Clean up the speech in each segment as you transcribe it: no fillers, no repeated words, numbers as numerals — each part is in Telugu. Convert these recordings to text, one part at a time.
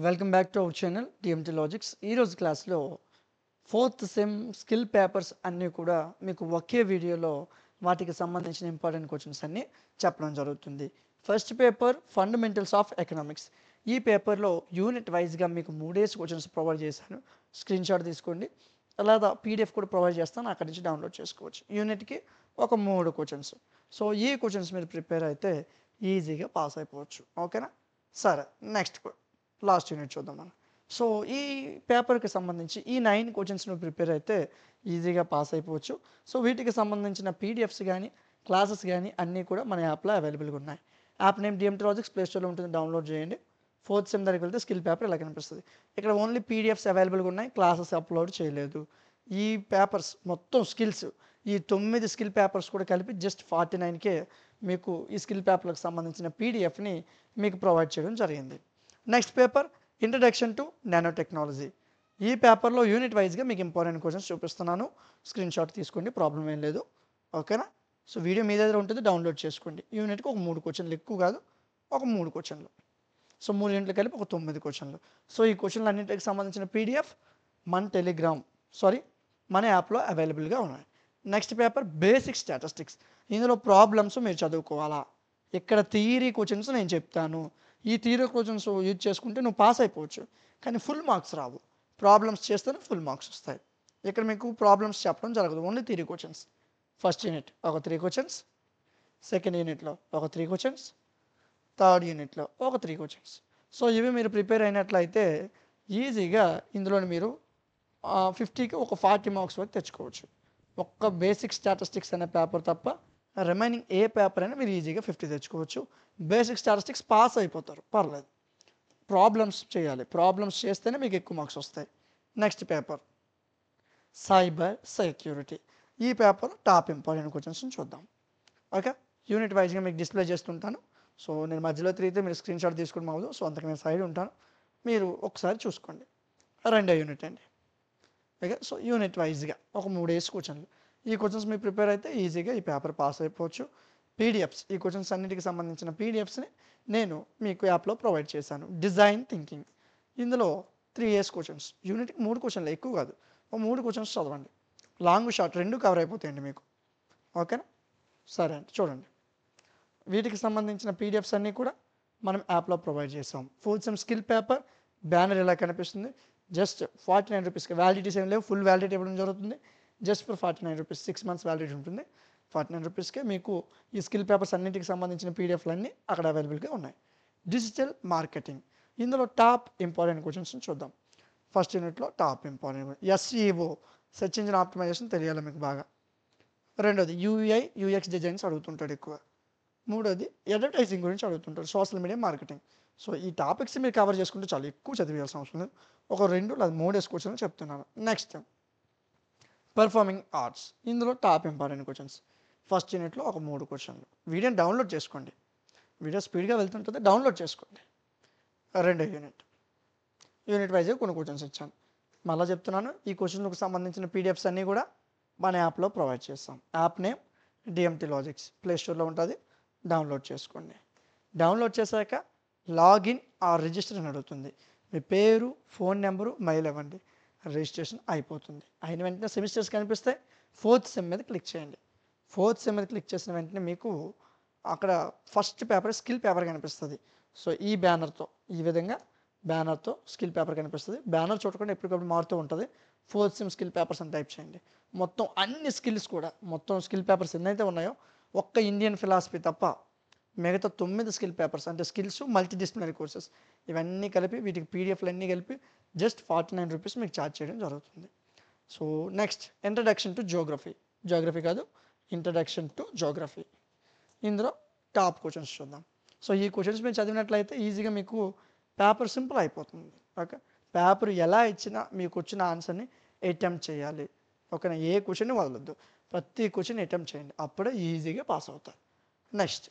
Welcome back to our channel TMT logics. ఈరోజు క్లాస్లో ఫోర్త్ సెమ్ స్కిల్ పేపర్స్ అన్నీ కూడా మీకు ఒకే వీడియోలో వాటికి సంబంధించిన ఇంపార్టెంట్ క్వశ్చన్స్ అన్నీ చెప్పడం జరుగుతుంది. First paper fundamentals of economics. ఈ పేపర్లో యూనిట్ వైజ్గా మీకు 3 క్వశ్చన్స్ ప్రొవైడ్ చేశాను. స్క్రీన్ షాట్ తీసుకోండి, అలాగా పీడిఎఫ్ కూడా ప్రొవైడ్ చేస్తాను, అక్కడి నుంచి డౌన్లోడ్ చేసుకోవచ్చు. యూనిట్కి ఒక 3 క్వశ్చన్స్. సో ఈ క్వశ్చన్స్ మీరు ప్రిపేర్ అయితే ఈజీగా పాస్ అయిపోవచ్చు. ఓకేనా? సరే, నెక్స్ట్ లాస్ట్ యూనిట్ చూద్దాం మనం. సో ఈ పేపర్కి సంబంధించి ఈ 9 క్వశ్చన్స్ నువ్వు ప్రిపేర్ అయితే ఈజీగా పాస్ అయిపోవచ్చు. సో వీటికి సంబంధించిన పీడిఎఫ్స్ కానీ క్లాసెస్ కానీ అన్నీ కూడా మన యాప్లో అవైలబుల్గా ఉన్నాయి. యాప్ నేమ్ డిఎంటీ లాజిక్స్, ప్లేస్టోర్లో ఉంటుంది, డౌన్లోడ్ చేయండి. ఫోర్త్ సెమ్ దగ్గరికి వెళ్తే స్కిల్ పేపర్ ఇలా కనిపిస్తుంది. ఇక్కడ ఓన్లీ పీడిఎఫ్స్ అవైలబుల్గా ఉన్నాయి, క్లాసెస్ అప్లోడ్ చేయలేదు. ఈ పేపర్స్ మొత్తం స్కిల్స్, ఈ 9 స్కిల్ పేపర్స్ కూడా కలిపి జస్ట్ 49కే మీకు ఈ స్కిల్ పేపర్లకు సంబంధించిన పీడిఎఫ్ని మీకు ప్రొవైడ్ చేయడం జరిగింది. Next paper introduction to nano technology. ఈ పేపర్లో యూనిట్ వైజ్గా మీకు ఇంపార్టెంట్ క్వశ్చన్స్ చూపిస్తున్నాను. స్క్రీన్ షాట్ తీసుకోండి, ప్రాబ్లం ఏం లేదు. ఓకేనా? సో వీడియో మీ దగ్గర ఉంటుంది, డౌన్లోడ్ చేసుకోండి. యూనిట్కి ఒక 3 క్వశ్చన్లు, ఎక్కువ కాదు, ఒక 3 క్వశ్చన్లు. సో 3 యూనిట్లు కలిపి ఒక 9 క్వశ్చన్లు. సో ఈ క్వశ్చన్లు అన్నింటికి సంబంధించిన పీడిఎఫ్ మన యాప్లో అవైలబుల్గా ఉన్నాయి. Next paper basic statistics. ఇందులో ప్రాబ్లమ్స్ మీరు చదువుకోవాలా. ఇక్కడ థియరీ క్వశ్చన్స్ నేను చెప్తాను. ఈ థియరీ క్వశ్చన్స్ యూజ్ చేసుకుంటే నువ్వు పాస్ అయిపోవచ్చు, కానీ ఫుల్ మార్క్స్ రావు. ప్రాబ్లమ్స్ చేస్తేనే ఫుల్ మార్క్స్ వస్తాయి. ఇక్కడ మీకు ప్రాబ్లమ్స్ చెప్పడం జరగదు, only theory questions. First unit ఒక 3 క్వశ్చన్స్, సెకండ్ యూనిట్లో ఒక 3 క్వశ్చన్స్, థర్డ్ యూనిట్లో ఒక 3 క్వశ్చన్స్. సో ఇవి మీరు ప్రిపేర్ అయినట్లయితే ఈజీగా ఇందులో మీరు 50కి ఒక 40 మార్క్స్ వరకు తెచ్చుకోవచ్చు. ఒక్క బేసిక్ స్టాటిస్టిక్స్ అనే పేపర్ తప్ప రిమైనింగ్ ఏ పేపర్ అయినా మీరు ఈజీగా 50 తెచ్చుకోవచ్చు. బేసిక్ స్టాటిస్టిక్స్ పాస్ అయిపోతారు, పర్లేదు. ప్రాబ్లమ్స్ చేయాలి, ప్రాబ్లమ్స్ చేస్తేనే మీకు ఎక్కువ మార్క్స్ వస్తాయి. Next paper cyber security. ఈ పేపర్ టాప్ ఇంపార్టెంట్ క్వశ్చన్స్ చూద్దాం. ఓకే, యూనిట్ వైజ్గా మీకు డిస్ప్లే చేస్తుంటాను. సో నేను మధ్యలో తిరిగితే మీరు స్క్రీన్ షాట్ తీసుకుని మావదు. సో అంతకు నేను సైడ్ ఉంటాను, మీరు ఒకసారి చూసుకోండి. రెండో యూనిట్ అండి. ఓకే, సో యూనిట్ వైజ్గా ఒక 3 క్వశ్చన్లు. ఈ క్వశ్చన్స్ మీరు ప్రిపేర్ అయితే ఈజీగా ఈ పేపర్ పాస్ అయిపోవచ్చు. పీడిఎఫ్స్, ఈ క్వశ్చన్స్ అన్నిటికి సంబంధించిన పీడిఎఫ్స్ని నేను మీకు యాప్లో ప్రొవైడ్ చేశాను. డిజైన్ థింకింగ్, ఇందులో 3 క్వశ్చన్స్. యూనిట్కి 3 క్వశ్చన్లు, ఎక్కువ కాదు. ఒక 3 క్వశ్చన్స్ చదవండి. లాంగ్ షార్ట్ 2 కవర్ అయిపోతాయండి మీకు. ఓకేనా? సరే అండి, చూడండి. వీటికి సంబంధించిన పీడిఎఫ్స్ అన్నీ కూడా మనం యాప్లో ప్రొవైడ్ చేసాం. Fourth sem skill paper banner ఇలా కనిపిస్తుంది. జస్ట్ 49 రూపీస్కి, వ్యాలిడిటీస్ ఏం లేవు, ఫుల్ వ్యాలిడిటీ ఇవ్వడం జరుగుతుంది. Just for 49 rupees, 6 months validity ఉంటుంది. 49 రూపీస్కే మీకు ఈ స్కిల్ పేపర్స్ అన్నింటికి సంబంధించిన పీడిఎఫ్లు అన్నీ అక్కడ అవైలబుల్గా ఉన్నాయి. డిజిటల్ మార్కెటింగ్, ఇందులో టాప్ ఇంపార్టెంట్ క్వశ్చన్స్ చూద్దాం. ఫస్ట్ యూనిట్లో top important SEO, search engine optimization తెలియాలి మీకు బాగా. రెండోది యూఐ యూఎక్స్ డిజైన్స్ అడుగుతుంటాడు ఎక్కువ. మూడోది అడ్వర్టైజింగ్ గురించి అడుగుతుంటాడు, సోషల్ మీడియా మార్కెటింగ్. సో ఈ టాపిక్స్ మీరు కవర్ చేసుకుంటే చాలా ఎక్కువ చదివేయాల్సిన అవసరం లేదు. ఒక 2 లేదా 3 క్వశ్చన్లు చెప్తున్నాను. నెక్స్ట్ పర్ఫార్మింగ్ ఆర్ట్స్, ఇందులో టాప్ ఇంపార్టెంట్ క్వశ్చన్స్. ఫస్ట్ యూనిట్లో ఒక 3 క్వశ్చన్లు. వీడియోని డౌన్లోడ్ చేసుకోండి, వీడియో స్పీడ్గా వెళ్తుంటుంది, డౌన్లోడ్ చేసుకోండి. రెండో యూనిట్ వైజ్గా కొన్ని క్వశ్చన్స్ ఇచ్చాను. మళ్ళీ చెప్తున్నాను, ఈ క్వశ్చన్లకు సంబంధించిన పీడిఎఫ్స్ అన్నీ కూడా మన యాప్లో ప్రొవైడ్ చేస్తాం. యాప్ నేమ్ డిఎంటీ లాజిక్స్, ప్లేస్టోర్లో ఉంటుంది, డౌన్లోడ్ చేసుకోండి. డౌన్లోడ్ చేశాక లాగిన్ ఆర్ రిజిస్టర్ అని అడుగుతుంది. మీ పేరు, ఫోన్ నెంబరు, మెయిల్ ఇవ్వండి, రిజిస్ట్రేషన్ అయిపోతుంది. అయిన వెంటనే సెమిస్టర్స్ కనిపిస్తాయి. ఫోర్త్ సెమ్ మీద క్లిక్ చేయండి. ఫోర్త్ సెమ్ మీద క్లిక్ చేసిన వెంటనే మీకు అక్కడ ఫస్ట్ పేపర్ స్కిల్ పేపర్ కనిపిస్తుంది. సో ఈ బ్యానర్తో, ఈ విధంగా బ్యానర్తో స్కిల్ పేపర్ కనిపిస్తుంది. బ్యానర్ చూడకుండా ఎప్పటికప్పుడు మారుతూ ఉంటుంది. ఫోర్త్ సెమ్ స్కిల్ పేపర్స్ అని టైప్ చేయండి. మొత్తం అన్ని స్కిల్స్ కూడా, మొత్తం స్కిల్ పేపర్స్ ఎన్నైతే ఉన్నాయో ఒక్క ఇండియన్ ఫిలాసఫీ తప్ప మిగతా 9 స్కిల్ పేపర్స్, అంటే స్కిల్స్, మల్టీ డిసిప్లినరీ కోర్సెస్, ఇవన్నీ కలిపి, వీటికి పీడిఎఫ్లు అన్నీ కలిపి జస్ట్ 49 రూపీస్ మీకు ఛార్జ్ చేయడం జరుగుతుంది. So next introduction to geography. Geography కాదు, ఇంట్రడక్షన్ టు జోగ్రఫీ. ఇందులో టాప్ క్వశ్చన్స్ చూద్దాం. సో ఈ క్వశ్చన్స్ మీరు చదివినట్లయితే ఈజీగా మీకు పేపర్ సింపుల్ అయిపోతుంది. ఓకే, పేపర్ ఎలా ఇచ్చినా మీకు వచ్చిన ఆన్సర్ని అటెంప్ట్ చేయాలి. ఓకేనా? ఏ క్వశ్చన్ని వదలొద్దు, ప్రతి క్వశ్చన్ అటెంప్ట్ చేయండి, అప్పుడే ఈజీగా పాస్ అవుతారు. నెక్స్ట్,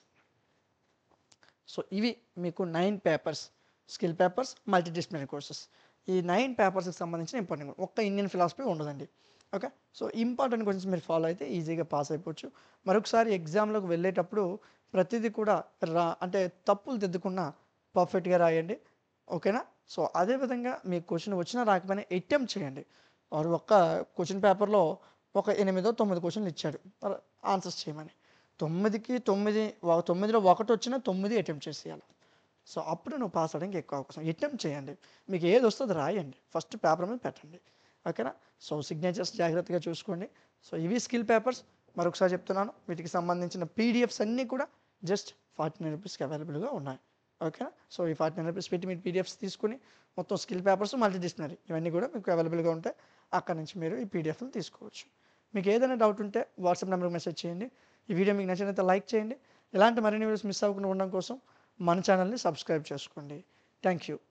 సో ఇవి మీకు 9 papers, skill papers, multi disciplinary courses. ఈ 9 పేపర్స్కి సంబంధించిన ఇంపార్టెంట్, ఒక్క ఇండియన్ ఫిలాసఫీ ఉండదండి. ఓకే, సో ఇంపార్టెంట్ క్వశ్చన్స్ మీరు ఫాలో అయితే ఈజీగా పాస్ అయిపోవచ్చు. మరొకసారి ఎగ్జామ్లోకి వెళ్ళేటప్పుడు ప్రతిదీ కూడా అంటే తప్పులు దిద్దకుండా పర్ఫెక్ట్గా రాయండి. ఓకేనా? సో, అదే విధంగా మీకు క్వెషన్ వచ్చినా రాకపోయినా అటెంప్ట్ చేయండి. వాడు ఒక్క క్వెషన్ పేపర్‌లో ఒక 8, 9 క్వెషన్‌లు ఇచ్చాడు. ఆన్సర్స్ చేయమని. 9కి 9 9లో ఒకటొచ్చినా 9 అటెంప్ట్ చేసేయాలి. సో, అప్పుడు నువ్వు పాస్ అవ్వడానికి ఎక్కువ అవకాశం. అటెంప్ట్ చేయండి. మీకు ఏదొస్తే అది రాయండి. ఫస్ట్ పేపర్ మీద పెట్టండి. ఓకేనా? సో, సిగ్నేచర్స్ జాగ్రత్తగా చూసుకోండి. సో, ఇవి స్కిల్ పేపర్స్. మరొకసారి చెప్తున్నాను. వీటికి సంబంధించిన పీడిఎఫ్స్ అన్నీ కూడా జస్ట్ రూ. 49కి అవైలబుల్‌గా ఉన్నాయి. ఓకేనా? సో, ఈ రూ. 49 పెట్టి మీరు పీడిఎఫ్స్ తీసుకొని మొత్తం స్కిల్ పేపర్స్, మల్టీ డిక్షనరీ ఇవన్నీ కూడా మీకు అవైలబుల్‌గా ఉంటాయి. అక్కడి నుంచి మీరు ఈ పీడిఎఫ్‌ని తీసుకోవచ్చు. మీకు ఏదైనా డౌట్ ఉంటే వాట్సాప్ నెంబర్‌కి మెసేజ్ చేయండి. ఈ వీడియో మీకు నచ్చినట్లయితే లైక్ చేయండి. ఇలాంటి మరిన్ని వీడియోస్ మిస్ అవ్వకుండా ఉండడం కోసం మన ఛానల్‌ని సబ్స్క్రైబ్ చేసుకోండి. Thank you.